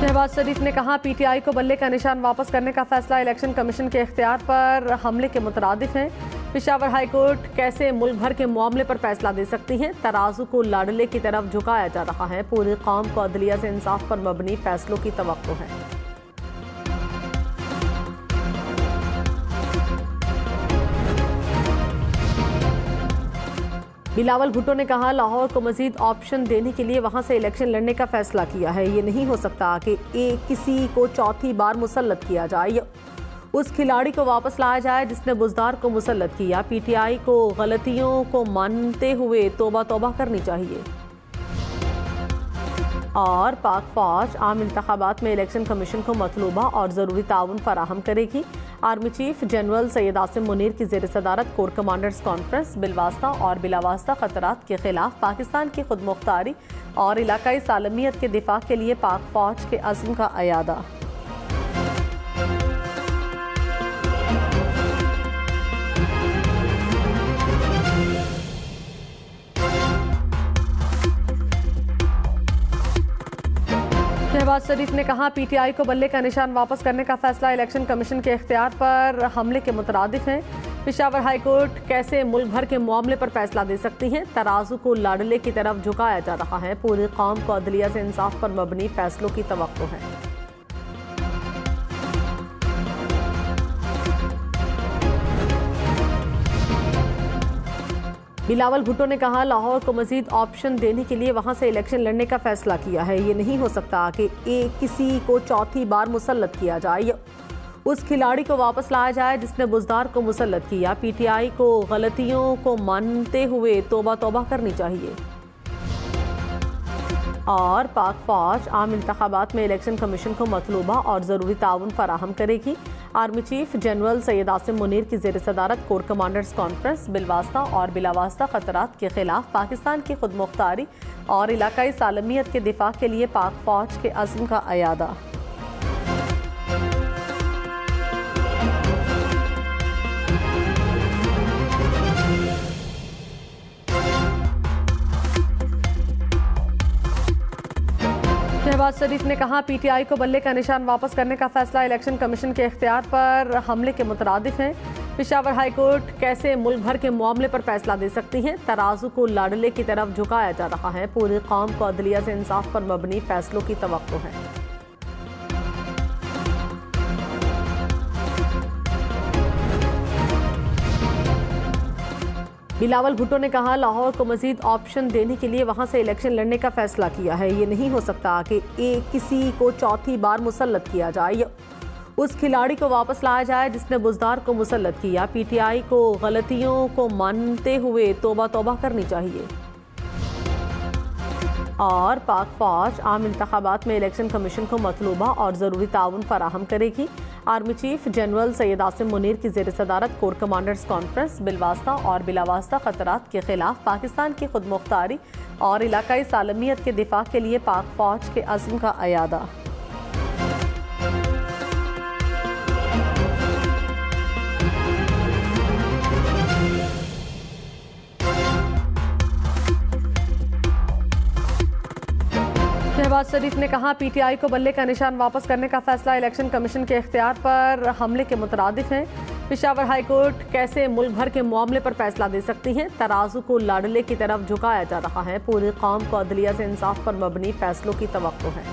शहबाज शरीफ ने कहा, पीटीआई को बल्ले का निशान वापस करने का फैसला इलेक्शन कमीशन के इख्तियार पर हमले के मुतरादिफ है। पेशावर हाई कोर्ट कैसे मुल्क भर के मामले पर फैसला दे सकती है। तराजू को लाडले की तरफ झुकाया जा रहा है। पूरी कौम को अदलिया से इंसाफ पर मबनी फैसलों की तवक्को है। बिलावल भुट्टो ने कहा, लाहौर को मजीद ऑप्शन देने के लिए वहां से इलेक्शन लड़ने का फैसला किया है। ये नहीं हो सकता कि किसी को चौथी बार मुसल्लत किया जाए या उस खिलाड़ी को वापस लाया जाए जिसने बुजदार को मुसल्लत किया। पीटीआई को गलतियों को मानते हुए तौबा तौबा करनी चाहिए। और पाक फौज आम इंतखाबात में इलेक्शन कमीशन को मतलूबा और ज़रूरी ताउन फराहम करेगी। Army chief general Syed Asim Munir की ज़ेर सदारत कोर कमांडर्स कॉन्फ्रेंस बिलवास्ता और बिलावास्ता खतरात के खिलाफ पाकिस्तान की खुद मुख्तारी और इलाकाई सालमियत के दिफा के लिए पाक फौज के अज़्म का अयादा। शहबाज शरीफ ने कहा, पीटीआई को बल्ले का निशान वापस करने का फैसला इलेक्शन कमीशन के इख्तियार पर हमले के मुतरादिफ है। पेशावर हाई कोर्ट कैसे मुल्क भर के मामले पर फैसला दे सकती है। तराजू को लाडले की तरफ झुकाया जा रहा है। पूरी कौम को अदलिया से इंसाफ पर मबनी फैसलों की तवक्को है। बिलावल भुट्टो ने कहा, लाहौर को मजीद ऑप्शन देने के लिए वहां से इलेक्शन लड़ने का फैसला किया है। ये नहीं हो सकता कि किसी को चौथी बार मुसल्लत किया जाए या उस खिलाड़ी को वापस लाया जाए जिसने बुजदार को मुसल्लत किया। पीटीआई को गलतियों को मानते हुए तौबा तौबा करनी चाहिए। और पाक फौज आम इंतखाबात में इलेक्शन कमीशन को मतलूबा और ज़रूरी ताउन फराहम करेगी। Army chief general Syed Asim Munir की ज़ेर सदारत कोर कमांडर्स कॉन्फ्रेंस बिलवास्ता और बिलावास्ता खतरात के खिलाफ पाकिस्तान की खुद मुख्तारी और इलाकाई सालमियत के दिफा के लिए पाक फौज के अज़्म का अयादा। शहबाज शरीफ ने कहा, पीटीआई को बल्ले का निशान वापस करने का फैसला इलेक्शन कमीशन के इख्तियार पर हमले के मुतरादिफ है। पेशावर हाई कोर्ट कैसे मुल्क भर के मामले पर फैसला दे सकती है। तराजू को लाडले की तरफ झुकाया जा रहा है। पूरी कौम को अदलिया से इंसाफ पर मबनी फैसलों की तवक्को है। बिलावल भुट्टो ने कहा, लाहौर को मजीद ऑप्शन देने के लिए वहां से इलेक्शन लड़ने का फैसला किया है। ये नहीं हो सकता कि किसी को चौथी बार मुसल्लत किया जाए या उस खिलाड़ी को वापस लाया जाए जिसने बुजदार को मुसल्लत किया। पीटीआई को गलतियों को मानते हुए तौबा तौबा करनी चाहिए। और पाक फौज आम इंतखाबात में इलेक्शन कमीशन को मतलूबा और ज़रूरी ताउन फराहम करेगी। Army chief general Syed Asim Munir की ज़ेर सदारत कोर कमांडर्स कॉन्फ्रेंस बिलवास्ता और बिलावास्ता खतरात के खिलाफ पाकिस्तान की खुद मुख्तारी और इलाकाई सालमियत के दिफा के लिए पाक फौज के अज़्म का अयादा। शहबाज शरीफ ने कहा, पीटीआई को बल्ले का निशान वापस करने का फैसला इलेक्शन कमीशन के इख्तियार पर हमले के मुतरादिफ है। पेशावर हाई कोर्ट कैसे मुल्क भर के मामले पर फैसला दे सकती है। तराजू को लाडले की तरफ झुकाया जा रहा है। पूरी कौम को अदलिया से इंसाफ पर मबनी फैसलों की तवक्को है।